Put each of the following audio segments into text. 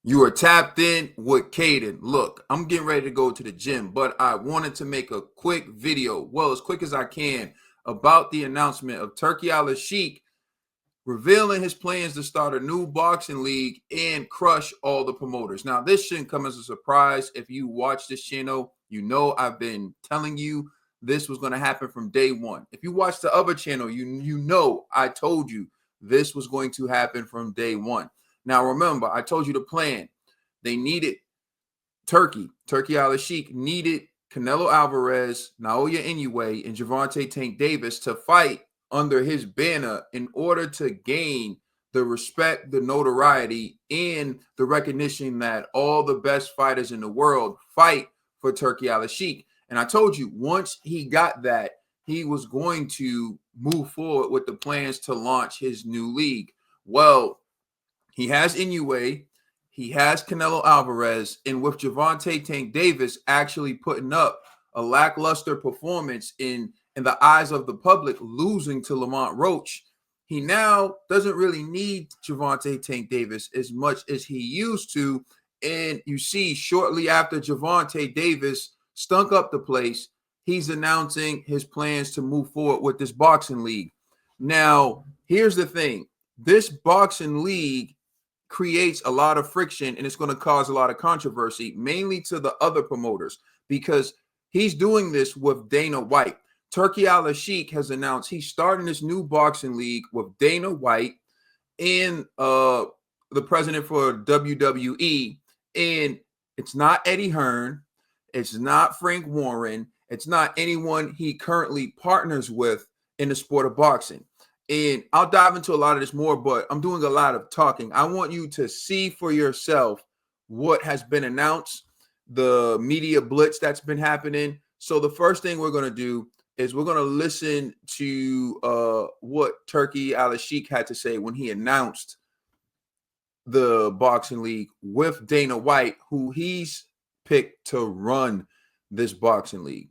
You are tapped in with Caden. Look, I'm getting ready to go to the gym, but I wanted to make a quick video, well, as quick as I can, about the announcement of Turki Alalshikh revealing his plans to start a new boxing league and crush all the promoters. Now, this shouldn't come as a surprise. If you watch this channel, you know I've been telling you this was going to happen from day one. If you watch the other channel, you know I told you this was going to happen from day one. Now, remember, I told you the plan. They needed Turki Alalshikh needed Canelo Alvarez, Naoya Inoue, and Gervonta Tank Davis to fight under his banner in order to gain the respect, the notoriety, and the recognition that all the best fighters in the world fight for Turki Alalshikh. And I told you, once he got that, he was going to move forward with the plans to launch his new league. Well, he has Inoue, he has Canelo Alvarez, and with Gervonta Tank Davis actually putting up a lackluster performance in the eyes of the public, losing to Lamont Roach, he now doesn't really need Gervonta Tank Davis as much as he used to. And you see, shortly after Gervonta Davis stunk up the place, he's announcing his plans to move forward with this boxing league. Now, here's the thing. This boxing league creates a lot of friction and it's going to cause a lot of controversy, mainly to the other promoters, because he's doing this with Dana White. Turki Alalshikh has announced he's starting this new boxing league with Dana White and the president for WWE. And it's not Eddie Hearn. It's not Frank Warren. It's not anyone he currently partners with in the sport of boxing. And I'll dive into a lot of this more, but I'm doing a lot of talking. I want you to see for yourself what has been announced, the media blitz that's been happening. So the first thing we're going to do is we're going to listen to what Turki Alalshikh had to say when he announced the boxing league with Dana White, who he's picked to run this boxing league.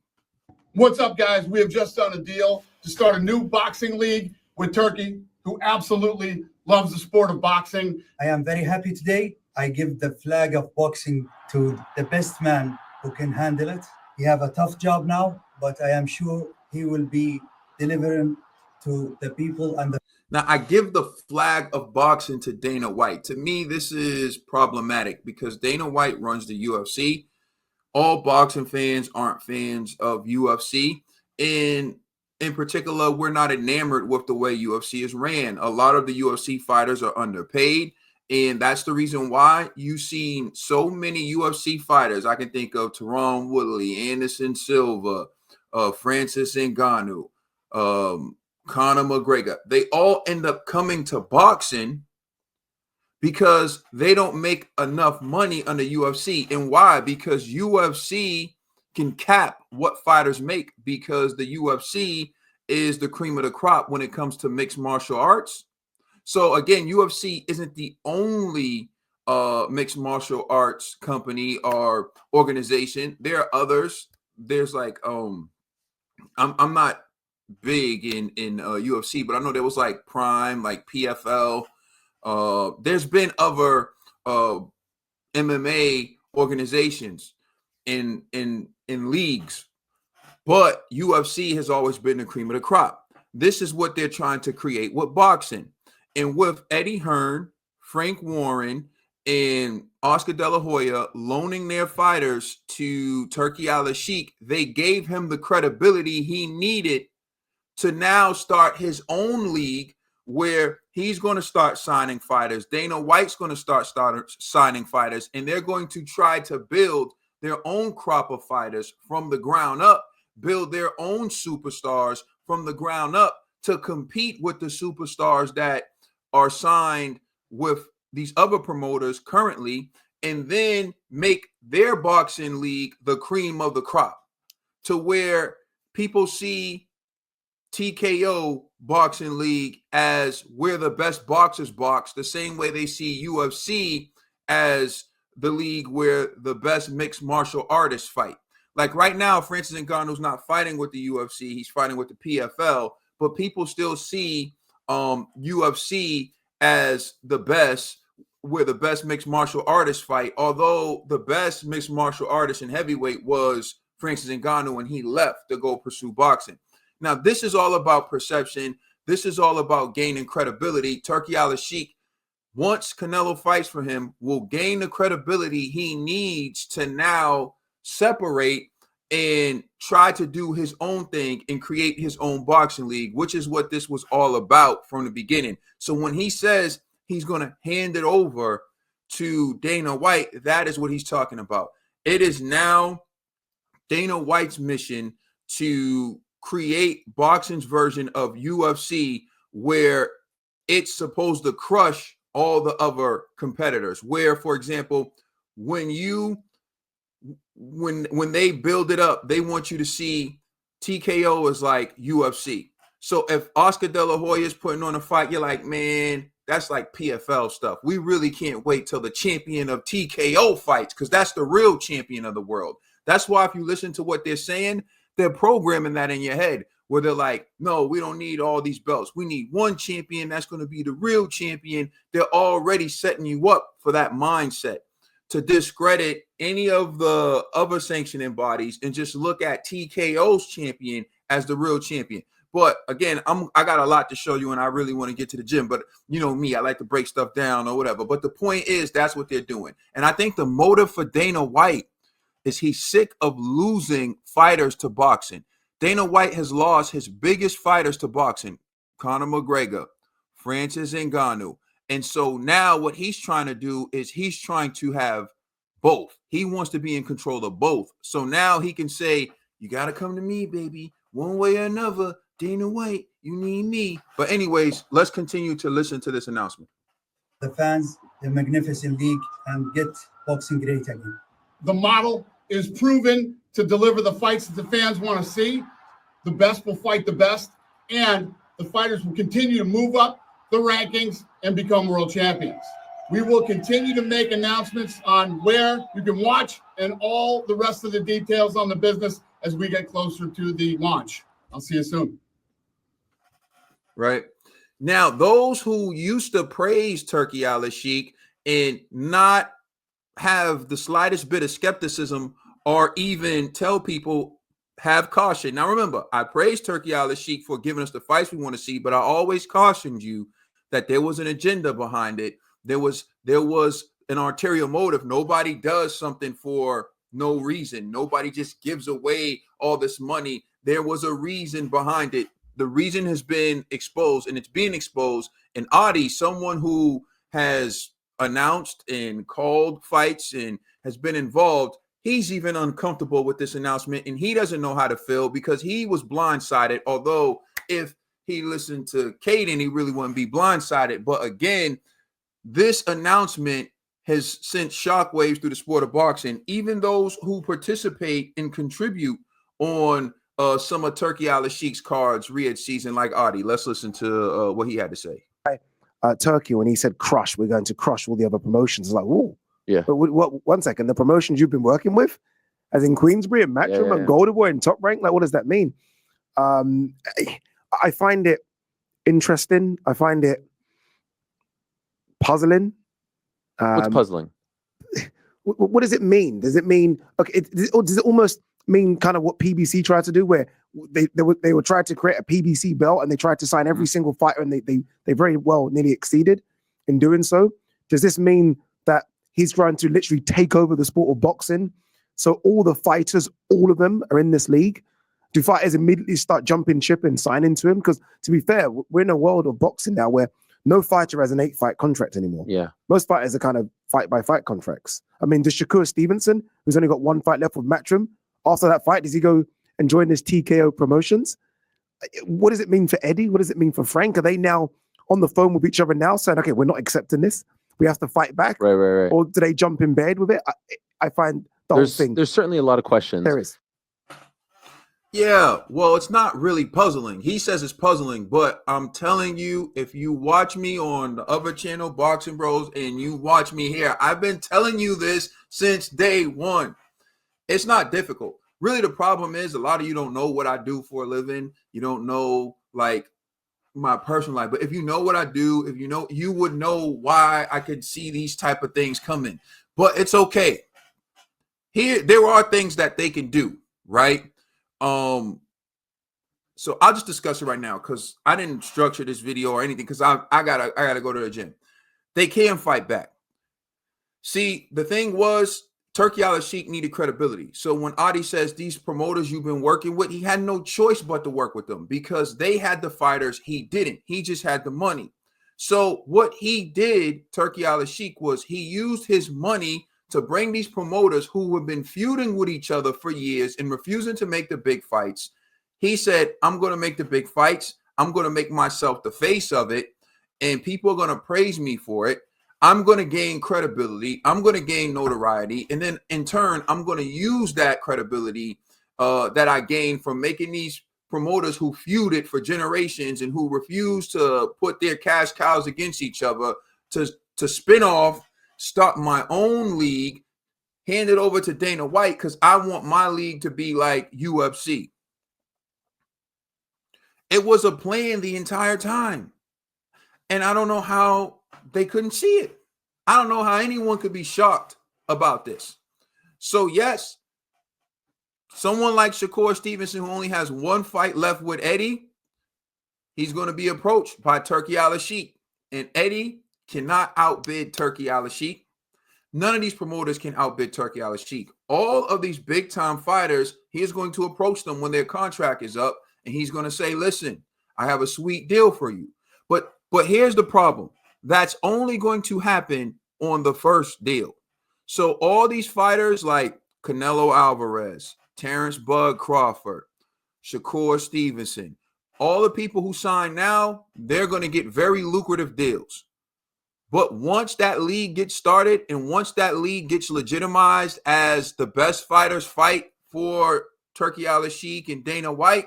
What's up, guys? We have just done a deal to start a new boxing league with Turki, who absolutely loves the sport of boxing. I am very happy today. I give the flag of boxing to the best man who can handle it. He have a tough job now, but I am sure he will be delivering to the people and the. Now, I give the flag of boxing to Dana White. To me, this is problematic because Dana White runs the UFC. All boxing fans aren't fans of UFC. And in particular, we're not enamored with the way UFC is ran. A lot of the UFC fighters are underpaid. And that's the reason why you've seen so many UFC fighters. I can think of Tyron Woodley, Anderson Silva, Francis Ngannou, Conor McGregor. They all end up coming to boxing because they don't make enough money under UFC. And why? Because UFC can cap what fighters make, because the UFC is the cream of the crop when it comes to mixed martial arts. So again, UFC isn't the only mixed martial arts company or organization. There are others. There's like I'm not big in UFC, but I know there was like Prime, like PFL. There's been other MMA organizations in leagues, but UFC has always been the cream of the crop. This is what they're trying to create with boxing. And with Eddie Hearn, Frank Warren, and Oscar De La Hoya loaning their fighters to Turki Alalshikh, they gave him the credibility he needed to now start his own league where he's going to start signing fighters. Dana White's going to start signing fighters, and they're going to try to build their own crop of fighters from the ground up, build their own superstars from the ground up to compete with the superstars that are signed with these other promoters currently, and then make their boxing league the cream of the crop to where people see TKO boxing league as where the best boxers box, the same way they see UFC as the league where the best mixed martial artists fight. Like right now, Francis Ngannou's not fighting with the UFC, he's fighting with the PFL, but people still see UFC as the best where the best mixed martial artists fight, although the best mixed martial artist in heavyweight was Francis Ngannou when he left to go pursue boxing. Now, this is all about perception. This is all about gaining credibility. Turki Alalshikh, once Canelo fights for him, will gain the credibility he needs to now separate and try to do his own thing and create his own boxing league, which is what this was all about from the beginning. So when he says he's going to hand it over to Dana White, that is what he's talking about. It is now Dana White's mission to create boxing's version of UFC, where it's supposed to crush all the other competitors. Where, for example, when they build it up, they want you to see TKO is like UFC. So if Oscar De La Hoya is putting on a fight, you're like, man, that's like PFL stuff. We really can't wait till the champion of TKO fights, because that's the real champion of the world. That's why if you listen to what they're saying, they're programming that in your head, where they're like, no, we don't need all these belts. We need one champion that's going to be the real champion. They're already setting you up for that mindset to discredit any of the other sanctioning bodies and just look at TKO's champion as the real champion. But again, I got a lot to show you, and I really want to get to the gym. But you know me, I like to break stuff down or whatever. But the point is, that's what they're doing. And I think the motive for Dana White is he's sick of losing fighters to boxing. Dana White has lost his biggest fighters to boxing, Conor McGregor, Francis Ngannou. And so now what he's trying to do is he's trying to have both. He wants to be in control of both. So now he can say, you got to come to me, baby, one way or another. Dana White, you need me. But anyways, let's continue to listen to this announcement. The fans, the magnificent league, and get boxing great again. The model is proven to deliver the fights that the fans want to see. The best will fight the best, and the fighters will continue to move up the rankings and become world champions. We will continue to make announcements on where you can watch and all the rest of the details on the business as we get closer to the launch. I'll see you soon. Right. Now, those who used to praise Turki Alalshikh and not have the slightest bit of skepticism or even tell people, have caution. Now, remember, I praised Turki Alalshikh for giving us the fights we want to see, but I always cautioned you that there was an agenda behind it. There was an ulterior motive. Nobody does something for no reason. Nobody just gives away all this money. There was a reason behind it. The reason has been exposed, and it's being exposed. And Adi, someone who has announced and called fights and has been involved, he's even uncomfortable with this announcement, and he doesn't know how to feel because he was blindsided. Although if he listened to Caden, he really wouldn't be blindsided. But again, this announcement has sent shockwaves through the sport of boxing. Even those who participate and contribute on some of Turki Alalshikh's cards, Riyadh season, like Adi. Let's listen to what he had to say. Turkey, when he said crush, we're going to crush all the other promotions. It's like, whoa. Yeah. But what, one second, the promotions you've been working with, as in Queensbury and Matchroom and Golden Boy and Top Rank, like, what does that mean? I find it interesting. I find it puzzling. What's puzzling? What does it mean? Does it mean, okay, or does it almost mean kind of what PBC tried to do, where they were trying to create a PBC belt and they tried to sign every single fighter, and they very well nearly exceeded in doing so? Does this mean that he's trying to literally take over the sport of boxing? So all the fighters, all of them are in this league. Do fighters immediately start jumping ship and signing to him? Because to be fair, we're in a world of boxing now where no fighter has an 8-fight contract anymore. Yeah. Most fighters are kind of fight-by-fight contracts. I mean, does Shakur Stevenson, who's only got one fight left with Matchroom, after that fight, does he go and join this TKO promotions? What does it mean for Eddie? What does it mean for Frank? Are they now on the phone with each other now saying, okay, we're not accepting this, we have to fight back? Right. Or do they jump in bed with it? I find the whole thing. There's certainly a lot of questions. There is. Yeah, well, it's not really puzzling. He says it's puzzling, but I'm telling you, if you watch me on the other channel, Boxing Bros, and you watch me here, I've been telling you this since day one. It's not difficult. Really, the problem is a lot of you don't know what I do for a living. You don't know, like, my personal life, but if you know what I do, if you know, you would know why I could see these type of things coming. But it's okay. Here, there are things that they can do, right? So I'll just discuss it right now because I didn't structure this video or anything because I gotta go to the gym. They can fight back. See, the thing was, Turki Alalshikh needed credibility. So when Adi says these promoters you've been working with, he had no choice but to work with them because they had the fighters. He didn't. He just had the money. So what he did, Turki Alalshikh, was he used his money to bring these promoters who have been feuding with each other for years and refusing to make the big fights. He said, I'm going to make the big fights. I'm going to make myself the face of it, and people are going to praise me for it. I'm going to gain credibility. I'm going to gain notoriety. And then in turn, I'm going to use that credibility that I gained from making these promoters who feuded for generations and who refused to put their cash cows against each other to spin off, start my own league, hand it over to Dana White because I want my league to be like UFC. It was a plan the entire time. And I don't know how they couldn't see it. I don't know how anyone could be shocked about this. So yes, someone like Shakur Stevenson, who only has one fight left with Eddie, he's going to be approached by Turki Alalshikh. And Eddie cannot outbid Turki Alalshikh. None of these promoters can outbid Turki Alalshikh. All of these big-time fighters, he is going to approach them when their contract is up, and he's going to say, listen, I have a sweet deal for you. But here's the problem. That's only going to happen on the first deal. So all these fighters like Canelo Alvarez, Terrence Bud Crawford, Shakur Stevenson, all the people who sign now, they're going to get very lucrative deals. But once that league gets started and once that league gets legitimized as the best fighters fight for Turki Alalshikh and Dana White,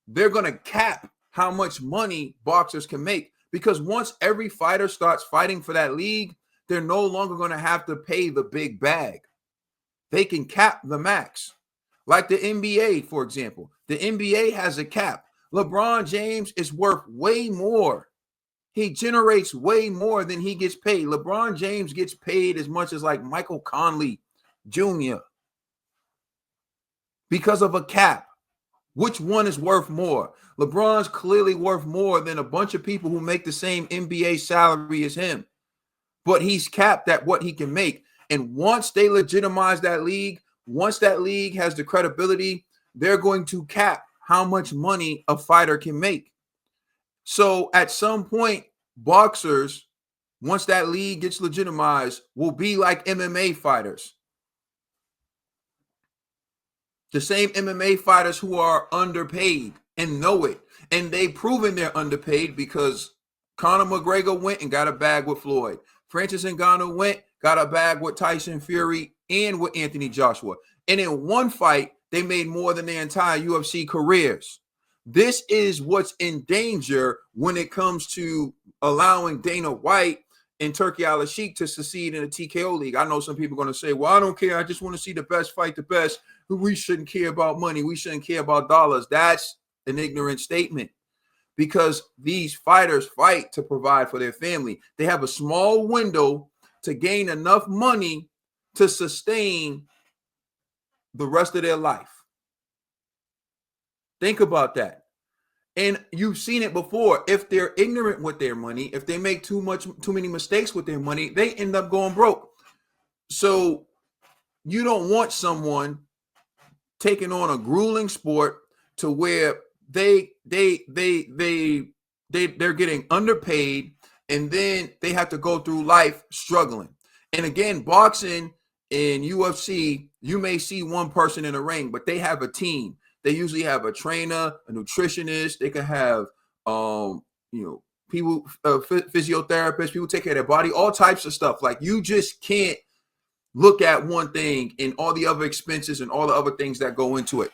they're going to cap how much money boxers can make. Because once every fighter starts fighting for that league, they're no longer going to have to pay the big bag. They can cap the max. Like the NBA, for example. The NBA has a cap. LeBron James is worth way more. He generates way more than he gets paid. LeBron James gets paid as much as like Michael Conley Jr. because of a cap. Which one is worth more? LeBron's clearly worth more than a bunch of people who make the same NBA salary as him. But he's capped at what he can make. And once they legitimize that league, once that league has the credibility, they're going to cap how much money a fighter can make. So at some point, boxers, once that league gets legitimized, will be like MMA fighters. The same MMA fighters who are underpaid and know it. And they've proven they're underpaid because Conor McGregor went and got a bag with Floyd. Francis Ngannou went, got a bag with Tyson Fury and with Anthony Joshua. And in one fight, they made more than their entire UFC careers. This is what's in danger when it comes to allowing Dana White and Turki Alalshikh to succeed in the TKO league. I know some people are going to say, well, I don't care. I just want to see the best fight the best. We shouldn't care about money. We shouldn't care about dollars. That's an ignorant statement because these fighters fight to provide for their family. They have a small window to gain enough money to sustain the rest of their life. Think about that. And you've seen it before. If they're ignorant with their money, if they make too many mistakes with their money, they end up going broke. So you don't want someone taking on a grueling sport to where they're getting underpaid and then they have to go through life struggling. And again, boxing and UFC, you may see one person in the ring, but they have a team. They usually have a trainer, a nutritionist. They can have, people, physiotherapists, people take care of their body, all types of stuff. Like you just can't look at one thing and all the other expenses and all the other things that go into it.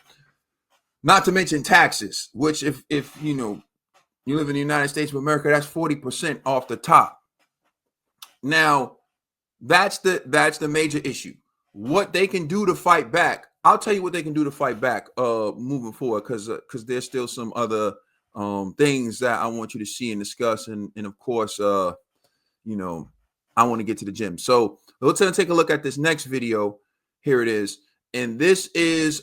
Not to mention taxes, which if you live in the United States of America, that's 40% off the top. Now, that's the major issue. What they can do to fight back. I'll tell you what they can do to fight back moving forward because there's still some other things that I want you to see and discuss, and of course, I want to get to the gym. So let's take a look at this next video. Here it is, and this is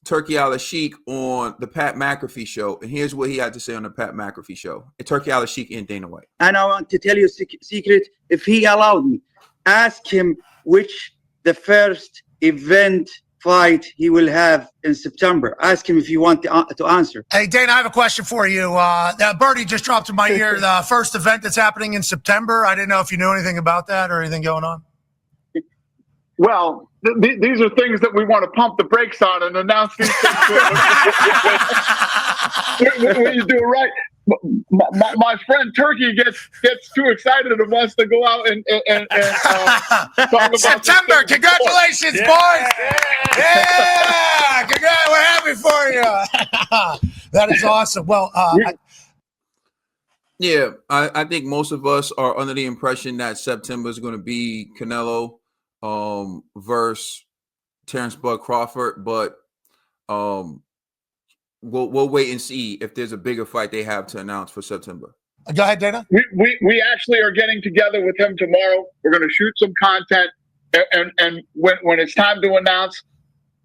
Turki Alalshikh on the Pat McAfee show, and here's what he had to say on the Pat McAfee show. Turki Alalshikh and Dana White. And I want to tell you a secret. If he allowed me, ask him which the first event fight he will have in September. Ask him if you want to answer. Hey, Dana, I have a question for you. That birdie just dropped in my ear. The first event that's happening in September. I didn't know if you knew anything about that or anything going on. Well, these are things that we want to pump the brakes on and announce these things when you do it right. My friend Turki gets too excited and wants to go out and talk about September. Congratulations, boys! Yeah, congrats. We're happy for you. That is awesome. Well, I think most of us are under the impression that September is going to be Canelo versus Terrence Bud Crawford, but we'll wait and see if there's a bigger fight they have to announce for September. Go ahead, Dana. We actually are getting together with him tomorrow. We're going to shoot some content, and when it's time to announce,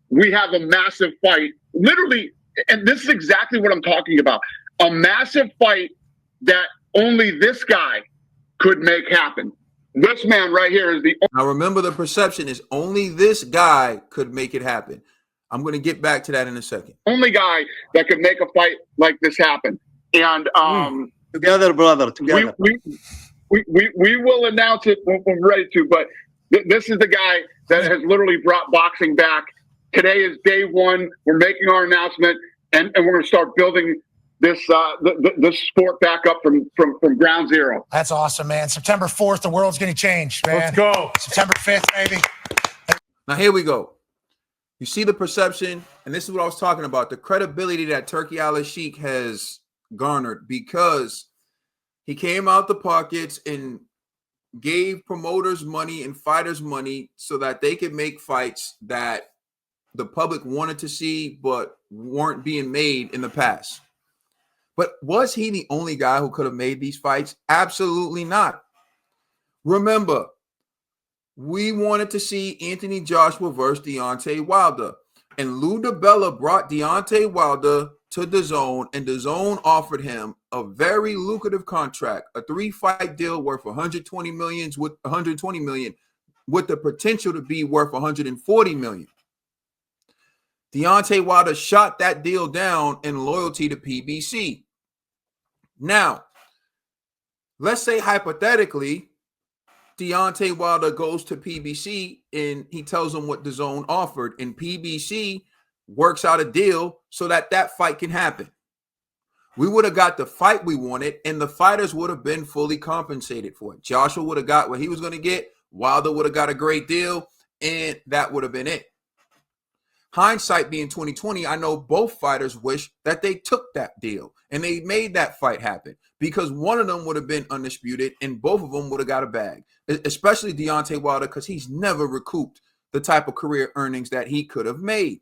we have a massive fight. Literally, and this is exactly what I'm talking about. A massive fight that only this guy could make happen. This man right here is the Now remember, the perception is only this guy could make it happen. I'm going to get back to that in a second. only guy that could make a fight like this happen. And Together, brother, together. we will announce it when we're ready to, but this is the guy that has literally brought boxing back. Today is day one. We're making our announcement, and we're going to start building this this sport back up from ground zero. That's awesome, man. September 4th, the world's going to change, man. Let's go. September 5th, baby. Now here we go. You see the perception, and this is what I was talking about, the credibility that Turki Alalshikh has garnered because he came out the pockets and gave promoters money and fighters money so that they could make fights that the public wanted to see but weren't being made in the past. But was he the only guy who could have made these fights? Absolutely not. Remember, we wanted to see Anthony Joshua versus Deontay Wilder. And Lou DiBella brought Deontay Wilder to DAZN, and DAZN offered him a very lucrative contract, a 3-fight deal worth $120 million with the potential to be worth $140 million. Deontay Wilder shot that deal down in loyalty to PBC. Now, let's say hypothetically, Deontay Wilder goes to PBC and he tells them what DAZN offered, and PBC works out a deal so that fight can happen. We would have got the fight we wanted, and the fighters would have been fully compensated for it. Joshua would have got what he was going to get. Wilder would have got a great deal, and that would have been it. Hindsight being 2020, I know both fighters wish that they took that deal and they made that fight happen, because one of them would have been undisputed and both of them would have got a bag, especially Deontay Wilder, because he's never recouped the type of career earnings that he could have made.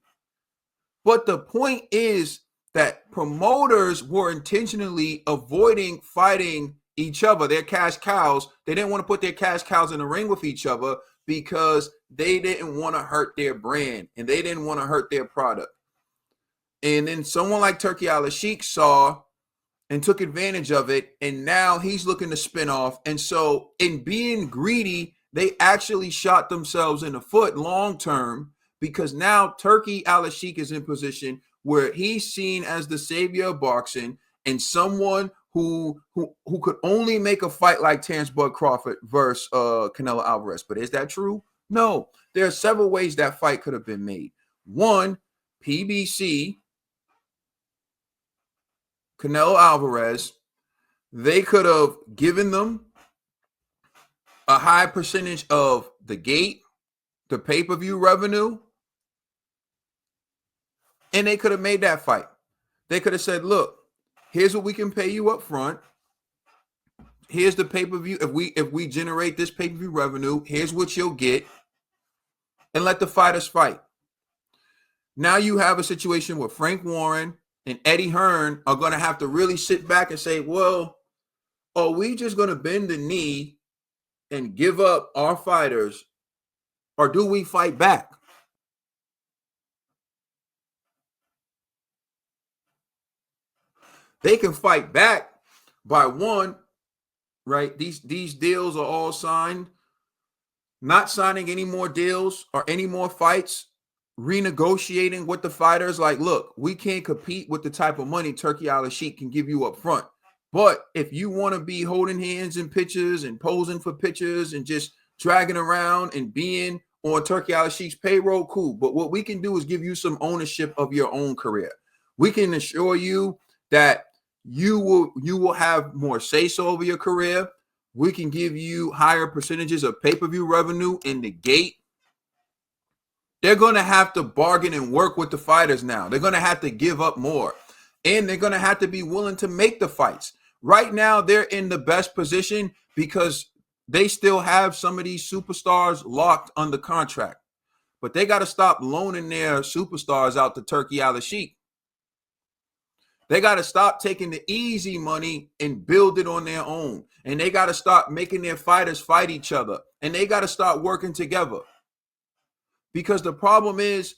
But the point is that promoters were intentionally avoiding fighting each other, their cash cows. They didn't want to put their cash cows in the ring with each other because they didn't want to hurt their brand and they didn't want to hurt their product. And then someone like Turki Alalshikh saw and took advantage of it, and now he's looking to spin off. And so in being greedy, they actually shot themselves in the foot long term, because now Turki Alalshikh is in position where he's seen as the savior of boxing and someone who could only make a fight like Terrence Bud Crawford versus Canelo Alvarez. But is that true? No. There are several ways that fight could have been made. One, PBC, Canelo Alvarez, they could have given them a high percentage of the gate, the pay-per-view revenue, and they could have made that fight. They could have said, look, here's what we can pay you up front. Here's the pay-per-view. If we generate this pay-per-view revenue, here's what you'll get, and let the fighters fight. Now you have a situation with Frank Warren and Eddie Hearn are going to have to really sit back and say, well, are we just going to bend the knee and give up our fighters, or do we fight back? They can fight back by one, right? These deals are all signed, not signing any more deals or any more fights, renegotiating with the fighters. Like, look, we can't compete with the type of money Turki Alalshikh can give you up front. But if you want to be holding hands in pictures and posing for pictures and just dragging around and being on Turki Alalshikh's payroll, cool. But what we can do is give you some ownership of your own career. We can assure you that you will have more say-so over your career. We can give you higher percentages of pay-per-view revenue in the gate. They're going to have to bargain and work with the fighters now. They're going to have to give up more. And they're going to have to be willing to make the fights. Right now, they're in the best position because they still have some of these superstars locked under contract. But they got to stop loaning their superstars out to Turki Alalshikh. They got to stop taking the easy money and build it on their own. And they got to start making their fighters fight each other. And they got to start working together. Because the problem is,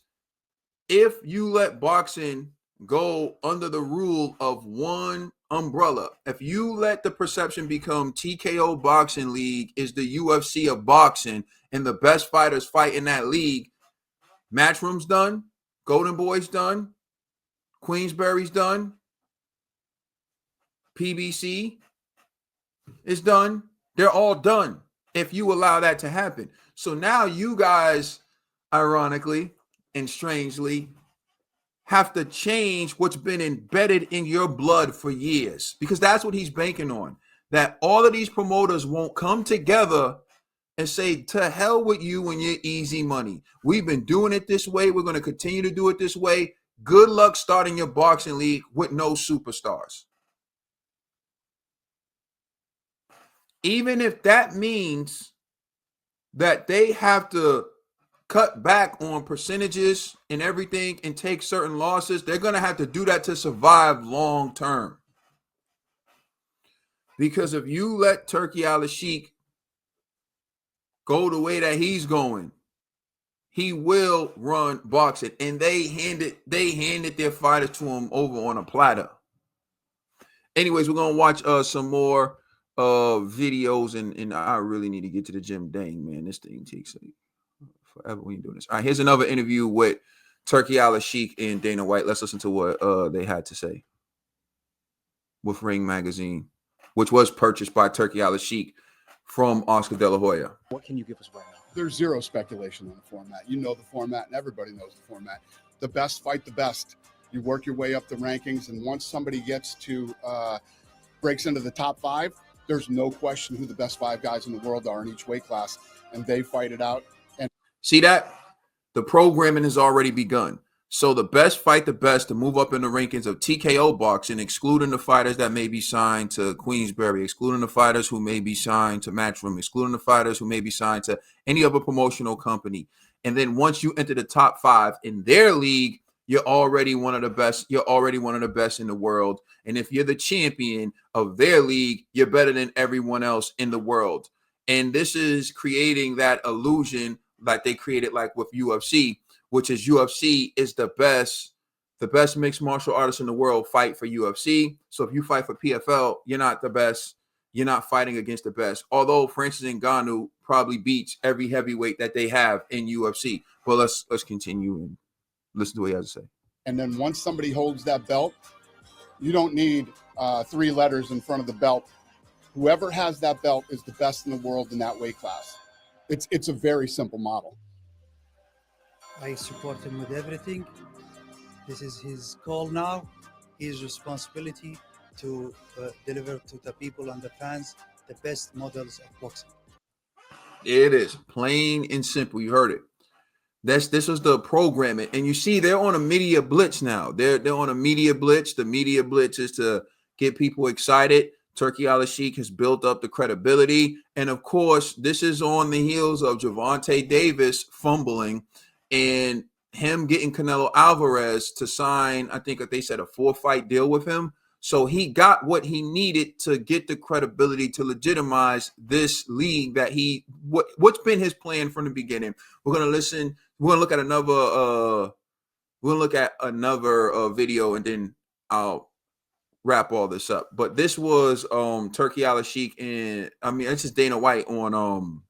if you let boxing go under the rule of one umbrella, if you let the perception become TKO Boxing League is the UFC of boxing and the best fighters fight in that league, Matchroom's done, Golden Boy's done, Queensberry's done, PBC is done. They're all done if you allow that to happen. So now you guys, ironically and strangely, have to change what's been embedded in your blood for years, because that's what he's banking on, that all of these promoters won't come together and say, to hell with you and your easy money. We've been doing it this way. We're going to continue to do it this way. Good luck starting your boxing league with no superstars. Even if that means that they have to cut back on percentages and everything and take certain losses, they're going to have to do that to survive long term. Because if you let Turki Alalshikh go the way that he's going, he will run boxing. And they handed their fighters to him over on a platter. Anyways, we're going to watch some more videos, and I really need to get to the gym. Dang, man, this thing takes forever when you're doing this. All right, here's another interview with Turki Alalshikh and Dana White. Let's listen to what they had to say with Ring Magazine, which was purchased by Turki Alalshikh from Oscar De La Hoya. What can you give us right now? There's zero speculation on the format. You know the format, and everybody knows the format. The best fight the best. You work your way up the rankings, and once somebody gets to breaks into the top 5, there's no question who the best 5 guys in the world are in each weight class, and they fight it out. And see that? The programming has already begun. So the best fight the best to move up in the rankings of TKO boxing, excluding the fighters that may be signed to Queensberry, excluding the fighters who may be signed to Matchroom, excluding the fighters who may be signed to any other promotional company. And then once you enter the top 5 in their league, you're already one of the best. You're already one of the best in the world. And if you're the champion of their league, you're better than everyone else in the world. And this is creating that illusion like they created like with UFC, which is UFC is the best mixed martial artists in the world fight for UFC. So if you fight for PFL, you're not the best. You're not fighting against the best. Although Francis Ngannou probably beats every heavyweight that they have in UFC. But let's continue and listen to what he has to say. And then once somebody holds that belt, you don't need 3 letters in front of the belt. Whoever has that belt is the best in the world in that weight class. It's a very simple model. I support him with everything. This is his call now. His responsibility to deliver to the people and the fans the best models of boxing. It is plain and simple. You heard it. This was the programming, and you see they're on a media blitz now. They're on a media blitz. The media blitz is to get people excited. Turki Alalshikh has built up the credibility, and of course, this is on the heels of Gervonta Davis fumbling and him getting Canelo Alvarez to sign, I think they said a 4-fight deal with him. So he got what he needed to get the credibility to legitimize this league that what's been his plan from the beginning. We're gonna look at another video, and then I'll wrap all this up. But this was Turki Alalshikh, and I mean it's just Dana White on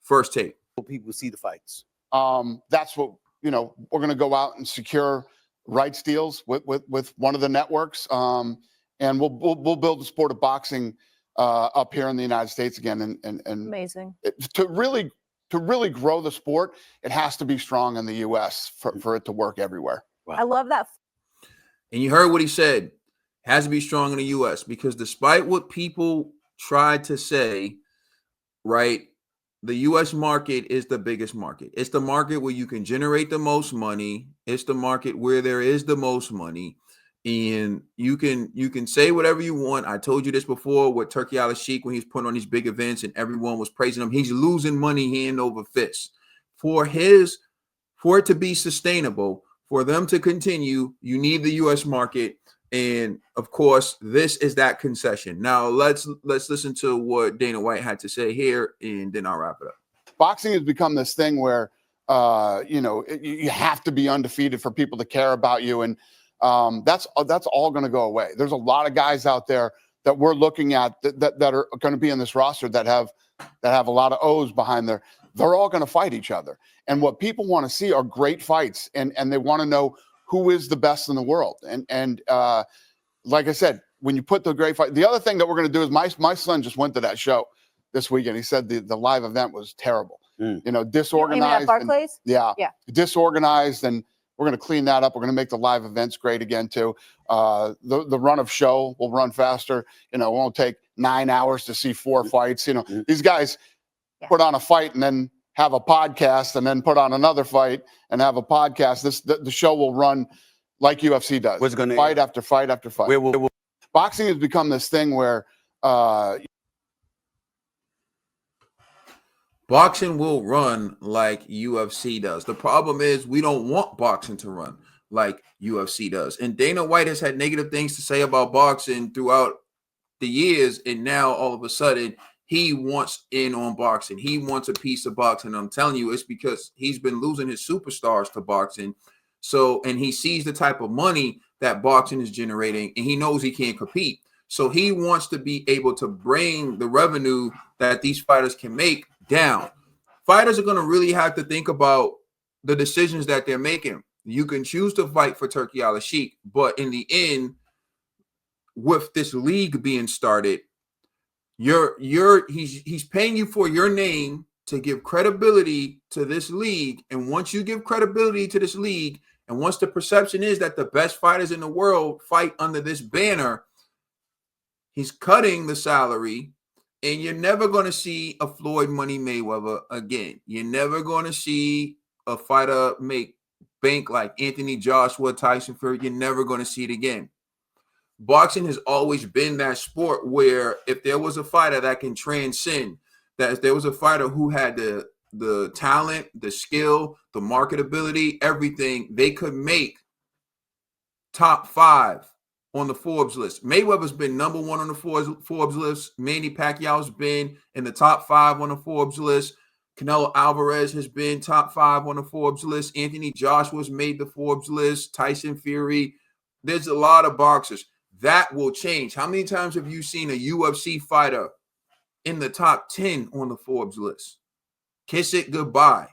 First Take. People see the fights. That's what, you know, we're going to go out and secure rights deals with one of the networks, and we'll build the sport of boxing up here in the United States again. And amazing. To really grow the sport, it has to be strong in the U.S. for it to work everywhere. Wow. I love that. And you heard what he said. Has to be strong in the U.S. because despite what people tried to say, right, the U.S. market is the biggest market. It's the market where you can generate the most money. It's the market where there is the most money. And you can say whatever you want. I told you this before with Turki Alalshikh when he's putting on these big events and everyone was praising him. He's losing money hand over fist. For it to be sustainable, for them to continue, you need the U.S. market. And of course, this is that concession. Now let's listen to what Dana White had to say here, and then I'll wrap it up. Boxing has become this thing where you have to be undefeated for people to care about you, and that's all going to go away. There's a lot of guys out there that we're looking at that are going to be in this roster that have a lot of O's behind there. They're all going to fight each other, and what people want to see are great fights, and they want to know who is the best in the world. And like I said, when you put the great fight, the other thing that we're going to do is my son just went to that show this weekend. He said the live event was terrible, disorganized. At Barclays? Yeah, disorganized, and we're going to clean that up. We're going to make the live events great again too. The run of show will run faster. It won't take 9 hours to see 4 fights. These guys put on a fight and then have a podcast, and then put on another fight and have a podcast. The show will run like UFC does. What's going to fight after fight after fight. Boxing has become this thing where boxing will run like UFC does. The problem is we don't want boxing to run like UFC does. And Dana White has had negative things to say about boxing throughout the years, and now all of a sudden he wants in on boxing. He wants a piece of boxing. I'm telling you, it's because he's been losing his superstars to boxing. So, and he sees the type of money that boxing is generating, and he knows he can't compete. So he wants to be able to bring the revenue that these fighters can make down. Fighters are going to really have to think about the decisions that they're making. You can choose to fight for Turki Alalshikh, but in the end, with this league being started, he's paying you for your name to give credibility to this league. And once you give credibility to this league, and once the perception is that the best fighters in the world fight under this banner, he's cutting the salary, and you're never going to see a Floyd Money Mayweather again. You're never going to see a fighter make bank like Anthony Joshua, Tyson Fury. You're never going to see it again. Boxing has always been that sport where if there was a fighter that can transcend, that if there was a fighter who had the talent, the skill, the marketability, everything, they could make top 5 on the Forbes list. Mayweather's been number 1 on the Forbes list. Manny Pacquiao's been in the top 5 on the Forbes list. Canelo Alvarez has been top 5 on the Forbes list. Anthony Joshua's made the Forbes list. Tyson Fury. There's a lot of boxers. That will change. How many times have you seen a UFC fighter in the top 10 on the Forbes list? Kiss it goodbye.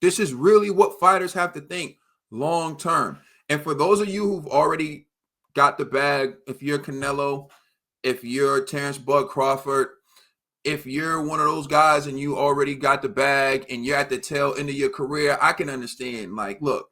This is really what fighters have to think long term. And for those of you who've already got the bag, if you're Canelo, if you're Terrence Bud Crawford, if you're one of those guys and you already got the bag and you're at the tail end of your career, I can understand. Like, look,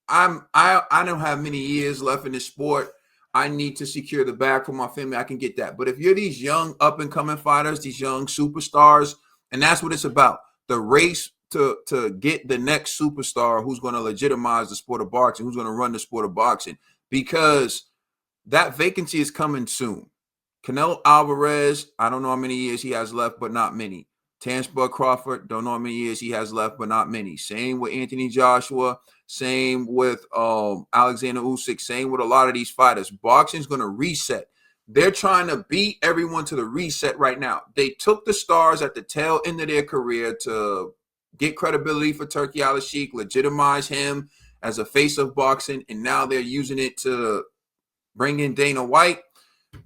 I don't have many years left in this sport. I need to secure the bag for my family. I can get that. But if you're these young up-and-coming fighters, these young superstars, and that's what it's about, the race to get the next superstar who's going to legitimize the sport of boxing, who's going to run the sport of boxing, because that vacancy is coming soon. Canelo Alvarez, I don't know how many years he has left, but not many. Terrence Bud Crawford, don't know how many years he has left, but not many. Same with Anthony Joshua. Same with Alexander Usyk. Same with a lot of these fighters. Boxing's going to reset. They're trying to beat everyone to the reset right now. They took the stars at the tail end of their career to get credibility for Turki Alalshikh, legitimize him as a face of boxing, and now they're using it to bring in Dana White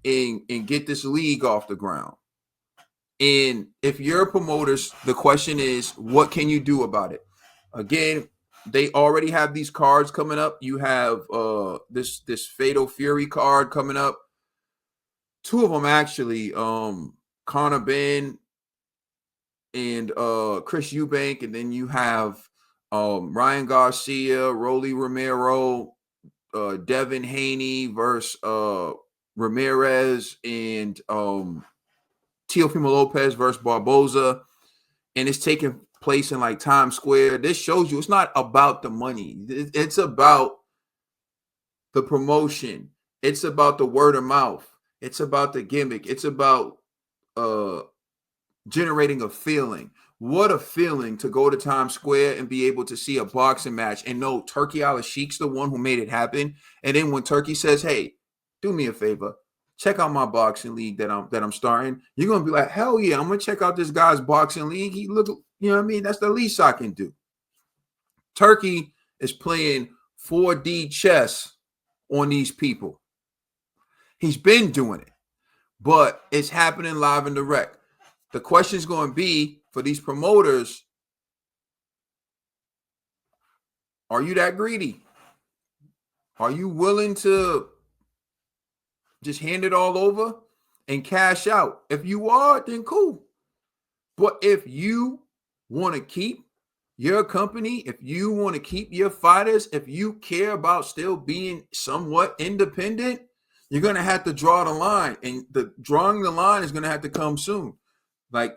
and get this league off the ground. And if you're promoters, the question is, what can you do about it? Again, they already have these cards coming up. You have this Fatal Fury card coming up. Two of them actually, Conor Benn and Chris Eubank, and then you have Ryan Garcia, Rolly Romero, Devin Haney versus Ramirez, and Teofimo Lopez versus Barboza, and it's taking place in like Times Square. This shows you it's not about the money. It's about the promotion. It's about the word of mouth. It's about the gimmick. It's about generating a feeling. What a feeling to go to Times Square and be able to see a boxing match and know Turki Alalshikh's the one who made it happen. And then when Turki says, "Hey, do me a favor, check out my boxing league that I'm starting," you're gonna be like, "Hell yeah, I'm gonna check out this guy's boxing league. He look, you know what I mean? That's the least I can do." Turki is playing 4D chess on these people. He's been doing it, but it's happening live and direct. The question is going to be for these promoters: are you that greedy? Are you willing to just hand it all over and cash out? If you are, then cool. But if you want to keep your company, if you want to keep your fighters, if you care about still being somewhat independent, you're going to have to draw the line. And the drawing the line is going to have to come soon. Like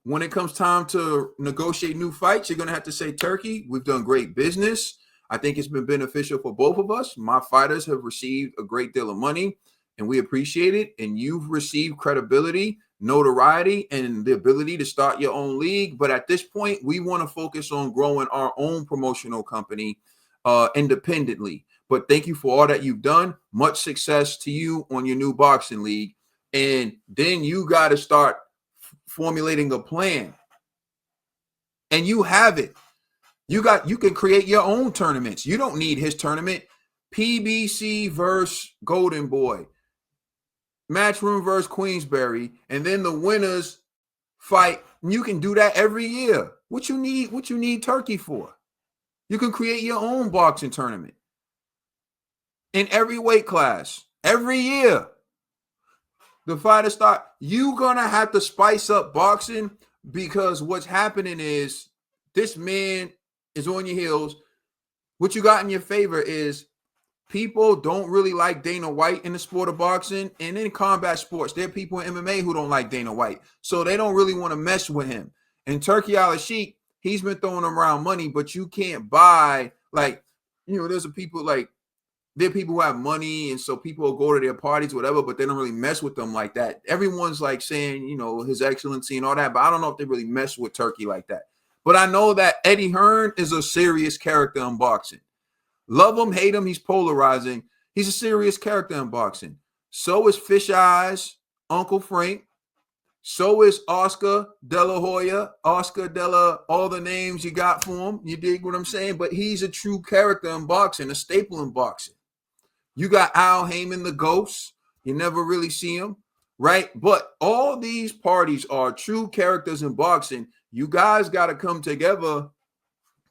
when it comes time to negotiate new fights, you're going to have to say, "Turki, we've done great business. I think it's been beneficial for both of us. My fighters have received a great deal of money, and we appreciate it. And you've received credibility, notoriety, and the ability to start your own league. But at this point, we want to focus on growing our own promotional company independently. But thank you for all that you've done. Much success to you on your new boxing league." And then you got to start formulating a plan. And you have it. You can create your own tournaments. You don't need his tournament. PBC versus Golden Boy, Matchroom versus Queensberry, and then the winners fight. You can do that every year. What you need Turki for? You can create your own boxing tournament in every weight class every year. The fighters start. You're gonna have to spice up boxing, because what's happening is this man is on your heels. What you got in your favor is people don't really like Dana White in the sport of boxing, and in combat sports, there are people in MMA who don't like Dana White, so they don't really want to mess with him. And Turki Alalshikh, he's been throwing around money, but you can't buy, like, there's people like, there are people who have money, and so people will go to their parties, whatever, but they don't really mess with them like that. Everyone's like saying, His Excellency and all that, but I don't know if they really mess with Turki like that. But I know that Eddie Hearn is a serious character in boxing. Love him, hate him, he's polarizing. He's a serious character in boxing. So is Fish Eyes, Uncle Frank. So is Oscar De La Hoya, all the names you got for him. You dig what I'm saying? But he's a true character in boxing, a staple in boxing. You got Al Heyman, the Ghost. You never really see him, right? But all these parties are true characters in boxing. You guys got to come together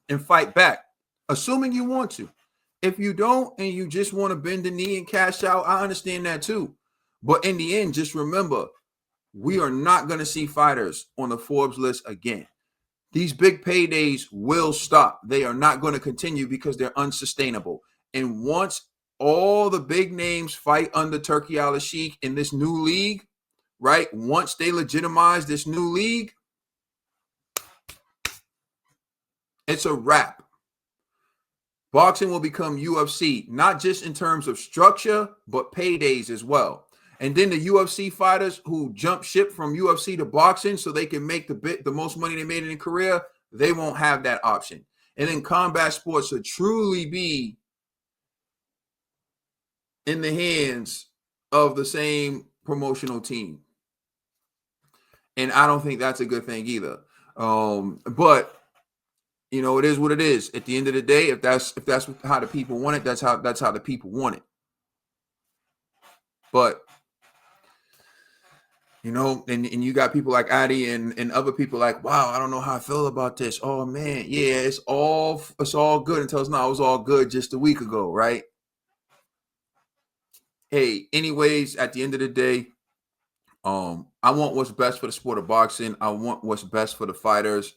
and fight back, assuming you want to. If you don't and you just want to bend the knee and cash out, I understand that too. But in the end, just remember, we are not going to see fighters on the Forbes list again. These big paydays will stop. They are not going to continue because they're unsustainable. And once all the big names fight under Turki Alalshikh in this new league, right? Once they legitimize this new league, it's a wrap. Boxing will become UFC, not just in terms of structure, but paydays as well. And then the UFC fighters who jump ship from UFC to boxing so they can make the most money they made in their career, they won't have that option. And then combat sports will truly be in the hands of the same promotional team. And I don't think that's a good thing either. But you know, it is what it is. At the end of the day, if that's how the people want it, that's how the people want it. But you know, and you got people like Addy and other people like, wow, I don't know how I feel about this. Oh man, yeah, it's all good until it's not. It was all good just a week ago, right? Hey, anyways, at the end of the day, I want what's best for the sport of boxing. I want what's best for the fighters.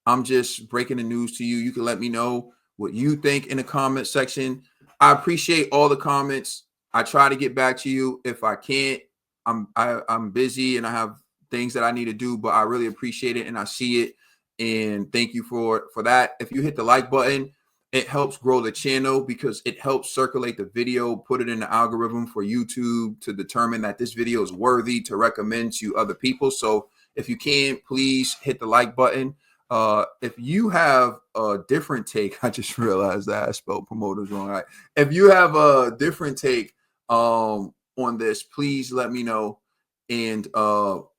I'm just breaking the news to you. You can let me know what you think in the comment section. I appreciate all the comments. I try to get back to you. If I can't, I'm busy and I have things that I need to do, but I really appreciate it and I see it. And thank you for that. If you hit the like button, it helps grow the channel because it helps circulate the video, put it in the algorithm for YouTube to determine that this video is worthy to recommend to other people. So if you can, please hit the like button. If you have a different take, I just realized that I spelled promoters wrong. Right. If you have a different take on this, please let me know. And I'll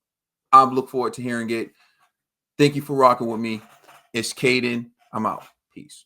look forward to hearing it. Thank you for rocking with me. It's Caden. I'm out. Peace.